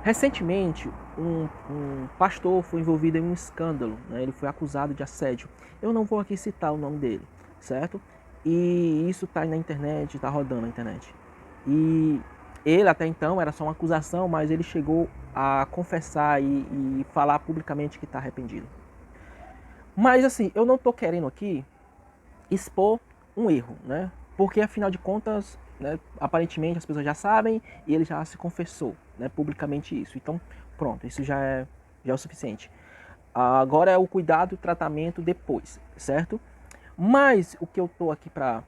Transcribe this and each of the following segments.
Recentemente, um pastor foi envolvido em um escândalo, né? Ele foi acusado de assédio. Eu não vou aqui citar o nome dele, certo? E isso está na internet, está rodando na internet. E ele até então era só uma acusação, mas ele chegou a confessar e falar publicamente que está arrependido. Mas assim, eu não estou querendo aqui expor um erro, né? Porque afinal de contas, né, aparentemente as pessoas já sabem e ele já se confessou, né, publicamente isso. Então, pronto, isso já é o suficiente. Agora é o cuidado e o tratamento depois, certo? Mas o que eu tô aqui para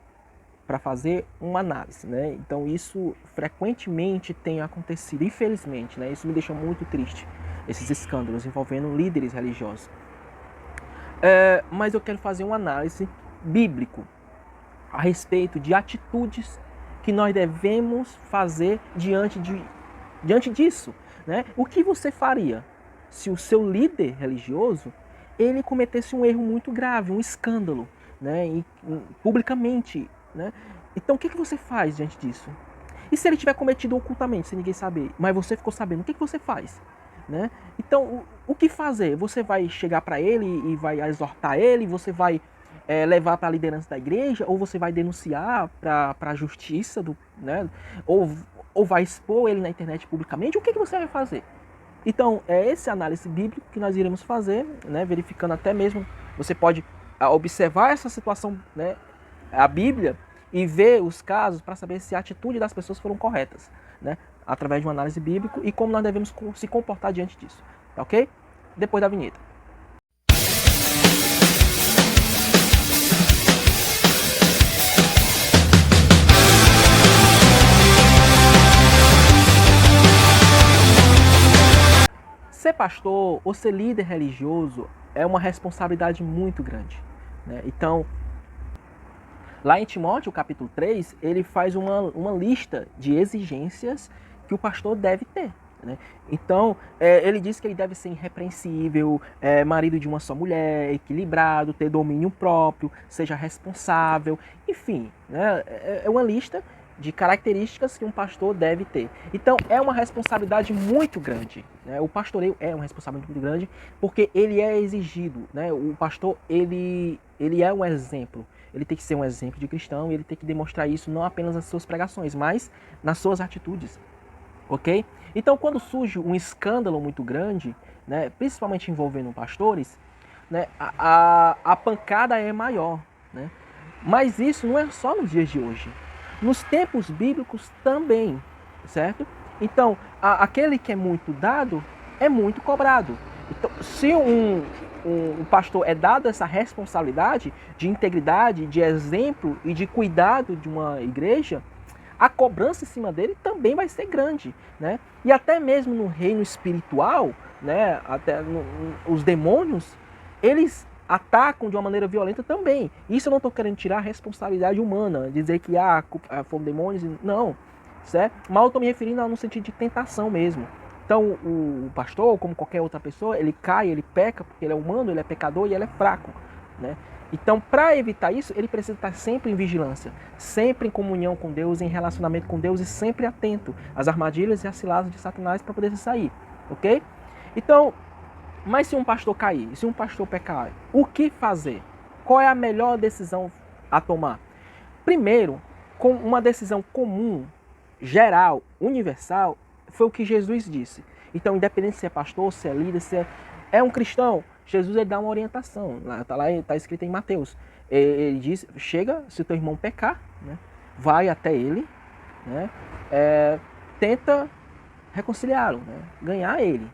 fazer uma análise, né? Então isso frequentemente tem acontecido, infelizmente, né? Isso me deixa muito triste, esses escândalos envolvendo líderes religiosos. Mas eu quero fazer uma análise bíblico a respeito de atitudes que nós devemos fazer diante disso, né? O que você faria se o seu líder religioso ele cometesse um erro muito grave, um escândalo, né? Publicamente, né? Então o que você faz diante disso? E se ele tiver cometido ocultamente, sem ninguém saber, mas você ficou sabendo, o que você faz? Né? Então, o que fazer? Você vai chegar para ele e vai exortar ele? Você vai levar para a liderança da igreja? Ou você vai denunciar para a justiça? Né? Ou vai expor ele na internet publicamente? O que você vai fazer? Então, é esse análise bíblico que nós iremos fazer, né? Verificando até mesmo, você pode observar essa situação, né? A Bíblia, e ver os casos para saber se a atitude das pessoas foram corretas, né? Através de uma análise bíblica e como nós devemos se comportar diante disso, tá ok? Depois da vinheta. Ser pastor ou ser líder religioso é uma responsabilidade muito grande, né? Então, lá em Timóteo, capítulo 3, ele faz uma lista de exigências que o pastor deve ter. Né? Então, ele diz que ele deve ser irrepreensível, marido de uma só mulher, equilibrado, ter domínio próprio, seja responsável, enfim, né? É uma lista de características que um pastor deve ter. Então, é uma responsabilidade muito grande. Né? O pastoreio é uma responsabilidade muito grande porque ele é exigido. Né? O pastor, ele é um exemplo. Ele tem que ser um exemplo de cristão e ele tem que demonstrar isso não apenas nas suas pregações, mas nas suas atitudes. Ok? Então, quando surge um escândalo muito grande, né, principalmente envolvendo pastores, né, a pancada é maior. Né? Mas isso não é só nos dias de hoje. Nos tempos bíblicos também, certo? Então, aquele que é muito dado é muito cobrado. Então, se um pastor é dado essa responsabilidade de integridade, de exemplo e de cuidado de uma igreja, a cobrança em cima dele também vai ser grande, né? E até mesmo no reino espiritual, né? Até os demônios, eles atacam de uma maneira violenta também. Isso eu não estou querendo tirar a responsabilidade humana, dizer que foram demônios, não, certo? Mas eu estou me referindo no sentido de tentação mesmo. Então o pastor, como qualquer outra pessoa, ele cai, ele peca, porque ele é humano, ele é pecador e ele é fraco, né? Então, para evitar isso, ele precisa estar sempre em vigilância, sempre em comunhão com Deus, em relacionamento com Deus e sempre atento às armadilhas e às ciladas de Satanás para poder sair, ok? Então, mas se um pastor cair, se um pastor pecar, o que fazer? Qual é a melhor decisão a tomar? Primeiro, com uma decisão comum, geral, universal, foi o que Jesus disse. Então, independente se é pastor, se é líder, se é um cristão, Jesus ele dá uma orientação. Está escrito em Mateus. Ele diz, chega, se o teu irmão pecar, né, vai até ele, né, tenta reconciliá-lo, né, ganhar ele.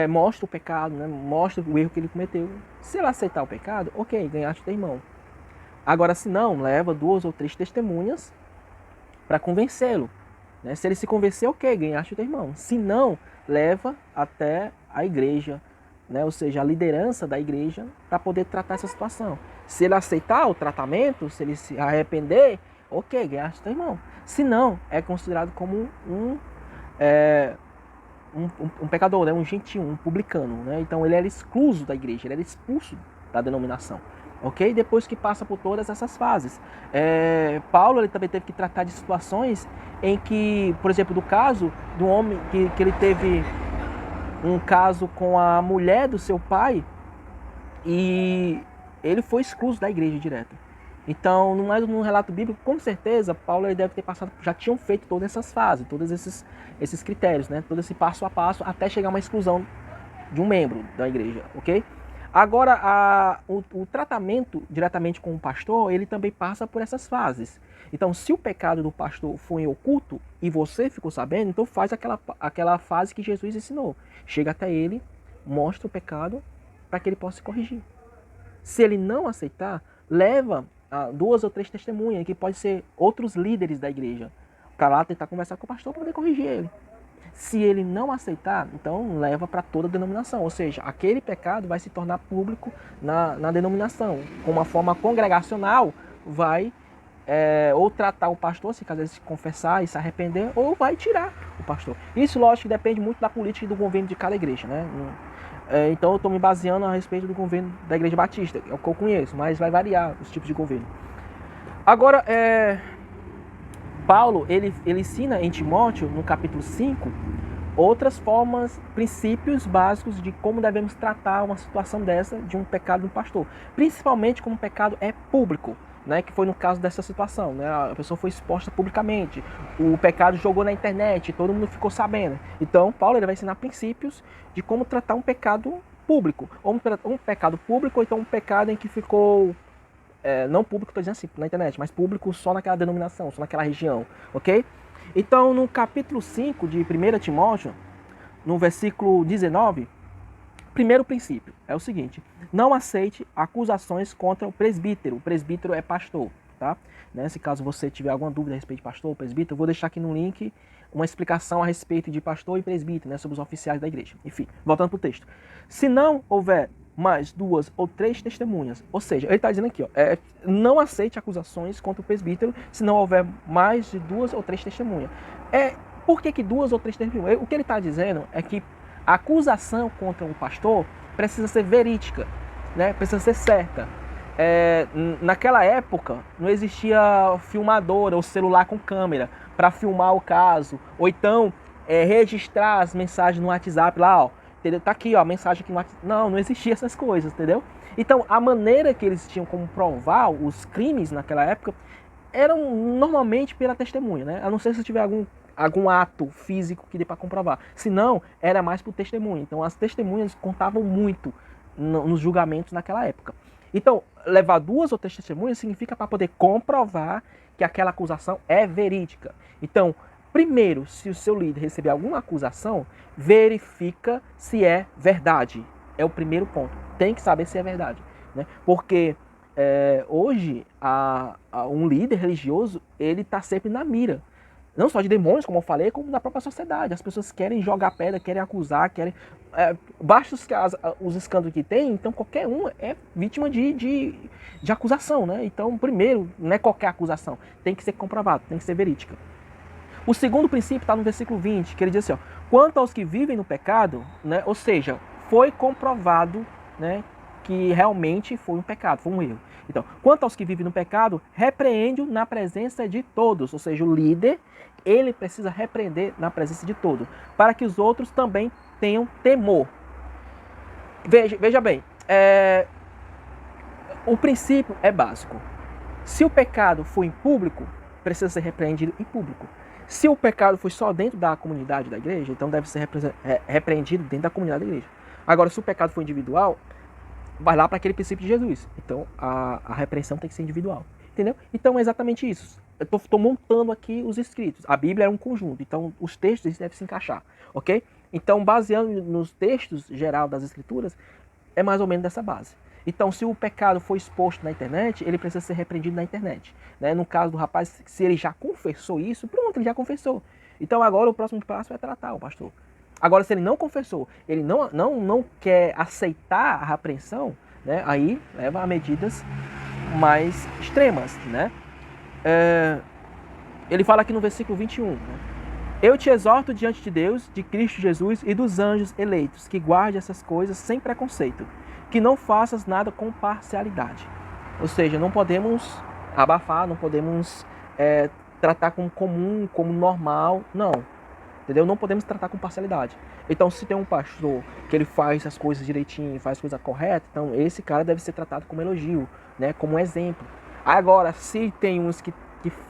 Mostra o pecado, né, mostra o erro que ele cometeu. Se ele aceitar o pecado, ok, ganhaste teu irmão. Agora, se não, leva 2 ou 3 testemunhas para convencê-lo. Né? Se ele se convencer, ok, ganhaste o teu irmão. Se não, leva até a igreja, né? Ou seja, a liderança da igreja, para poder tratar essa situação. Se ele aceitar o tratamento, se ele se arrepender, ok, ganhaste o teu irmão. Se não, é considerado como um pecador, né? Um gentio, um publicano. Né? Então ele era excluso da igreja, ele era expulso da denominação. ok? Depois que passa por todas essas fases. Paulo ele também teve que tratar de situações em que, por exemplo, do caso do homem que ele teve um caso com a mulher do seu pai e ele foi excluído da igreja direto. Então, no relato bíblico, com certeza, Paulo ele deve ter passado, já tinham feito todas essas fases, todos esses critérios, né? Todo esse passo a passo até chegar a uma exclusão de um membro da igreja, ok? Agora, o tratamento diretamente com o pastor, ele também passa por essas fases. Então, se o pecado do pastor foi em oculto e você ficou sabendo, então faz aquela fase que Jesus ensinou. Chega até ele, mostra o pecado para que ele possa se corrigir. Se ele não aceitar, leva a 2 ou 3 testemunhas, que pode ser outros líderes da igreja, para lá tentar conversar com o pastor para poder corrigir ele. Se ele não aceitar, então leva para toda a denominação, ou seja, aquele pecado vai se tornar público na denominação. Com uma forma congregacional, vai ou tratar o pastor, se caso ele se confessar e se arrepender, ou vai tirar o pastor. Isso, lógico, depende muito da política e do governo de cada igreja, né? Então eu estou me baseando a respeito do governo da Igreja Batista, é o que eu conheço, mas vai variar os tipos de governo. Agora, Paulo, ele ensina em Timóteo, no capítulo 5, outras formas, princípios básicos de como devemos tratar uma situação dessa, de um pecado do pastor. Principalmente quando o pecado é público, né, que foi no caso dessa situação, né, a pessoa foi exposta publicamente, o pecado jogou na internet, todo mundo ficou sabendo. Então, Paulo ele vai ensinar princípios de como tratar um pecado público, ou um pecado público, ou então um pecado em que ficou, não público, estou dizendo assim, na internet, mas público só naquela denominação, só naquela região, ok? Então, no capítulo 5 de 1 Timóteo, no versículo 19, primeiro princípio é o seguinte: não aceite acusações contra o presbítero. O presbítero é pastor, tá? Se caso você tiver alguma dúvida a respeito de pastor ou presbítero, eu vou deixar aqui no link uma explicação a respeito de pastor e presbítero, né, sobre os oficiais da igreja. Enfim, voltando para o texto. Se não houver mais 2 ou 3 testemunhas, ou seja, ele está dizendo aqui, não aceite acusações contra o presbítero se não houver mais de 2 ou 3 testemunhas. Por que 2 ou 3 testemunhas? O que ele está dizendo é que a acusação contra o pastor precisa ser verídica, né? Precisa ser certa. Naquela época não existia filmadora ou celular com câmera para filmar o caso, ou então registrar as mensagens no WhatsApp lá, ó, entendeu? Tá aqui, ó, a mensagem aqui no WhatsApp. Não existia essas coisas, entendeu? Então a maneira que eles tinham como provar os crimes naquela época eram normalmente pela testemunha, né? A não ser se tiver algum ato físico que dê para comprovar. Se não, era mais por testemunha. Então as testemunhas contavam muito nos julgamentos naquela época. Então, levar 2 ou 3 testemunhas significa para poder comprovar que aquela acusação é verídica. Então, primeiro, se o seu líder receber alguma acusação, verifica se é verdade. É o primeiro ponto. Tem que saber se é verdade, né? Porque hoje um líder religioso ele está sempre na mira. Não só de demônios, como eu falei, como da própria sociedade. As pessoas querem jogar pedra, querem acusar, querem... basta os escândalos que tem, então qualquer um é vítima de acusação, né? Então, primeiro, não é qualquer acusação. Tem que ser comprovado, tem que ser verídica. O segundo princípio está no versículo 20, que ele diz assim, ó, quanto aos que vivem no pecado, né? Ou seja, foi comprovado, né, que realmente foi um pecado, foi um erro. Então, quanto aos que vivem no pecado, repreende-o na presença de todos. Ou seja, o líder, ele precisa repreender na presença de todos, para que os outros também tenham temor. Veja bem, o princípio é básico. Se o pecado for em público, precisa ser repreendido em público. Se o pecado foi só dentro da comunidade da igreja, então deve ser repreendido dentro da comunidade da igreja. Agora, se o pecado for individual, vai lá para aquele princípio de Jesus. Então, a repreensão tem que ser individual. Entendeu? Então, é exatamente isso. Eu estou montando aqui os escritos. A Bíblia é um conjunto, então os textos devem se encaixar. Ok? Então, baseando nos textos geral das Escrituras, é mais ou menos dessa base. Então, se o pecado for exposto na internet, ele precisa ser repreendido na internet. Né? No caso do rapaz, se ele já confessou isso, pronto, ele já confessou. Então, agora o próximo passo é tratar o pastor. Agora, se ele não confessou, ele não quer aceitar a repreensão, né? Aí leva a medidas mais extremas. Né? Ele fala aqui no versículo 21, né? Eu te exorto diante de Deus, de Cristo Jesus e dos anjos eleitos, que guarde essas coisas sem preconceito, que não faças nada com parcialidade. Ou seja, não podemos abafar, não podemos tratar como comum, como normal, não. Entendeu? Não podemos tratar com parcialidade. Então, se tem um pastor que ele faz as coisas direitinho, faz as coisas corretas, então esse cara deve ser tratado como elogio, né? Como um exemplo. Agora, se tem uns que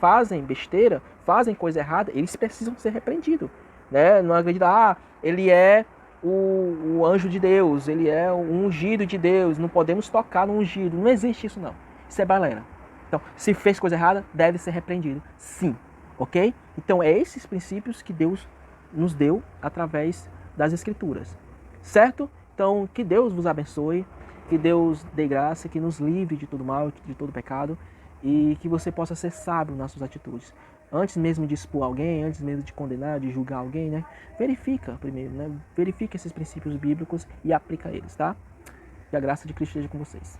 fazem besteira, fazem coisa errada, eles precisam ser repreendidos, né? Não acreditar, ele é o anjo de Deus, ele é o ungido de Deus, não podemos tocar no ungido. Não existe isso, não. Isso é balela. Então, se fez coisa errada, deve ser repreendido. Sim. Ok? Então, é esses princípios que Deus nos deu através das Escrituras. Certo? Então, que Deus vos abençoe, que Deus dê graça, que nos livre de todo mal, de todo pecado e que você possa ser sábio nas suas atitudes. Antes mesmo de expor alguém, antes mesmo de condenar, de julgar alguém, né? Verifica primeiro, né? Verifica esses princípios bíblicos e aplica eles, tá? Que a graça de Cristo esteja com vocês.